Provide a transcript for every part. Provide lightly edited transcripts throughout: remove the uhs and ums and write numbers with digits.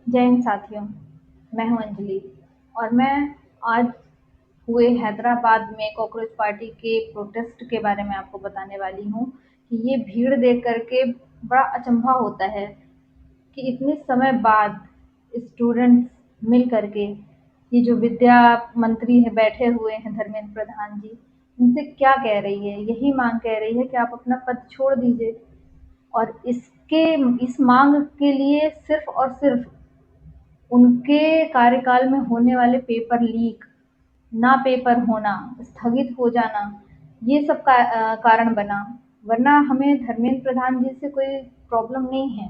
जय हिंद साथियों, मैं हूं अंजलि और मैं आज हुए हैदराबाद में कॉकरोच पार्टी के प्रोटेस्ट के बारे में आपको बताने वाली हूं कि ये भीड़ देख कर के बड़ा अचंभा होता है कि इतने समय बाद स्टूडेंट्स मिल करके ये जो विद्या मंत्री है बैठे हुए हैं धर्मेंद्र प्रधान जी, इनसे क्या कह रही है? यही मांग कह रही है कि आप अपना पद छोड़ दीजिए और इस मांग के लिए सिर्फ और सिर्फ उनके कार्यकाल में होने वाले पेपर लीक, ना पेपर होना, स्थगित हो जाना, ये सब का कारण बना। वरना हमें धर्मेंद्र प्रधान जी से कोई प्रॉब्लम नहीं है।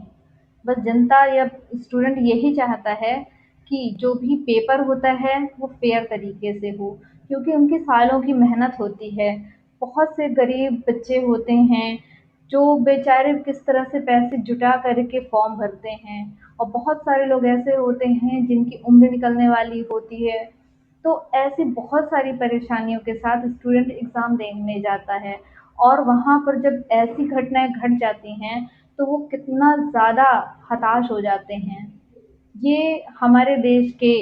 बस जनता या स्टूडेंट यही चाहता है कि जो भी पेपर होता है वो फेयर तरीके से हो, क्योंकि उनकी सालों की मेहनत होती है। बहुत से गरीब बच्चे होते हैं जो बेचारे किस तरह से पैसे जुटा करके फॉर्म भरते हैं और बहुत सारे लोग ऐसे होते हैं जिनकी उम्र निकलने वाली होती है। तो ऐसी बहुत सारी परेशानियों के साथ स्टूडेंट एग्ज़ाम देने जाता है और वहाँ पर जब ऐसी घटनाएँ घट जाती हैं, तो वो कितना ज़्यादा हताश हो जाते हैं। ये हमारे देश के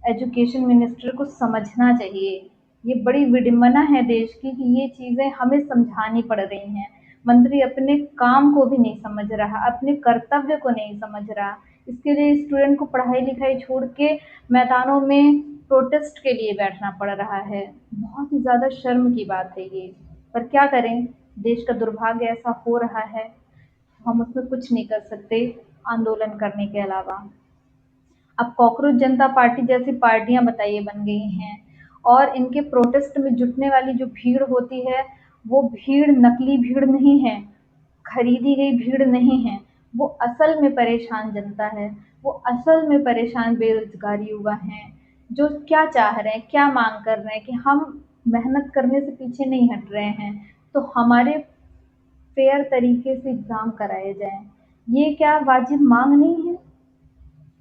एजुकेशन मिनिस्टर को समझना चाहिए। ये बड़ी विडंबना है देश की कि ये चीज़ें हमें समझानी पड़ रही हैं। मंत्री अपने काम को भी नहीं समझ रहा, अपने कर्तव्य को नहीं समझ रहा। इसके लिए स्टूडेंट को पढ़ाई-लिखाई छोड़ के मैदानों में प्रोटेस्ट के लिए बैठना पड़ रहा है। बहुत ही ज़्यादा शर्म की बात है ये। पर क्या करें, देश का दुर्भाग्य ऐसा हो रहा है, हम उसमें कुछ नहीं कर सकते आंदोलन करने के अलावा। अब कॉकरोच जनता पार्टी जैसी पार्टियां बताइए बन गई हैं और इनके प्रोटेस्ट में जुटने वाली जो भीड़ होती है, वो भीड़ नकली भीड़ नहीं है, खरीदी गई भीड़ नहीं है। वो असल में परेशान जनता है, वो असल में परेशान बेरोजगार युवा हैं जो क्या चाह रहे हैं, क्या मांग कर रहे हैं कि हम मेहनत करने से पीछे नहीं हट रहे हैं, तो हमारे फेयर तरीके से एग्ज़ाम कराए जाएँ। ये क्या वाजिब माँग नहीं है?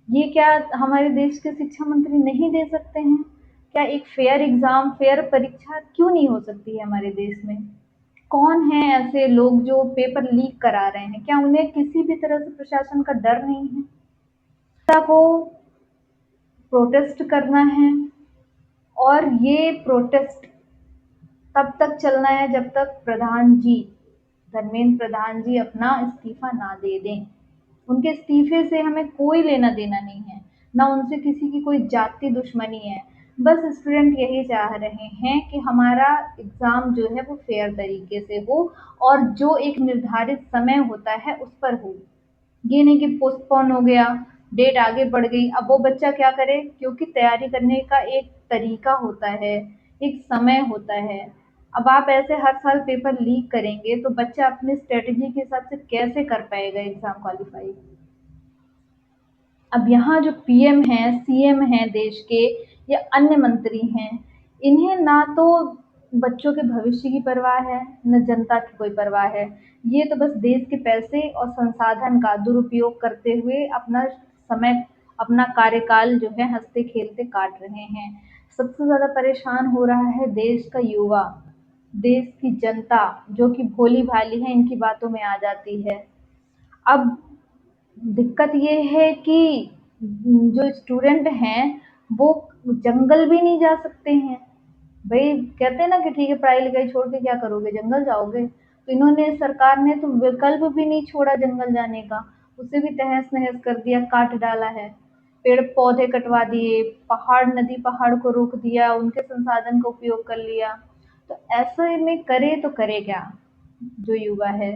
ये क्या हमारे देश के शिक्षा मंत्री नहीं दे सकते हैं? क्या एक फेयर एग्ज़ाम, फेयर परीक्षा क्यों नहीं हो सकती है हमारे देश में? कौन हैं ऐसे लोग जो पेपर लीक करा रहे हैं? क्या उन्हें किसी भी तरह से प्रशासन का डर नहीं है? जनता को प्रोटेस्ट करना है और ये प्रोटेस्ट तब तक चलना है जब तक धर्मेंद्र प्रधान जी अपना इस्तीफा ना दे दें। उनके इस्तीफे से हमें कोई लेना देना नहीं है, ना उनसे किसी की कोई जाति दुश्मनी है। बस स्टूडेंट यही चाह रहे हैं कि हमारा एग्ज़ाम जो है वो फेयर तरीके से हो और जो एक निर्धारित समय होता है उस पर हो। ये नहीं कि पोस्टपोन हो गया, डेट आगे बढ़ गई, अब वो बच्चा क्या करे, क्योंकि तैयारी करने का एक तरीका होता है, एक समय होता है। अब आप ऐसे हर साल पेपर लीक करेंगे तो बच्चा अपनी स्ट्रेटजी के हिसाब से कैसे कर पाएगा एग्ज़ाम क्वालिफ़ाई? अब यहाँ जो पीएम हैं, सीएम हैं देश के या अन्य मंत्री हैं, इन्हें ना तो बच्चों के भविष्य की परवाह है, न जनता की कोई परवाह है। ये तो बस देश के पैसे और संसाधन का दुरुपयोग करते हुए अपना समय, अपना कार्यकाल जो है हँसते-खेलते काट रहे हैं। सबसे ज़्यादा परेशान हो रहा है देश का युवा, देश की जनता जो कि भोली-भाली है, इनकी बातों में आ जाती है। अब दिक्कत ये है कि जो स्टूडेंट हैं वो जंगल भी नहीं जा सकते हैं। भाई कहते हैं ना कि ठीक है पढ़ाई लिखाई छोड़ के क्या करोगे, जंगल जाओगे? तो इन्होंने, सरकार ने तो विकल्प भी नहीं छोड़ा जंगल जाने का, उसे भी तहस नहस कर दिया, काट डाला है। पेड़ पौधे कटवा दिए, पहाड़ नदी पहाड़ को रोक दिया, उनके संसाधन का उपयोग कर लिया। तो ऐसे में करे तो करे क्या जो युवा है?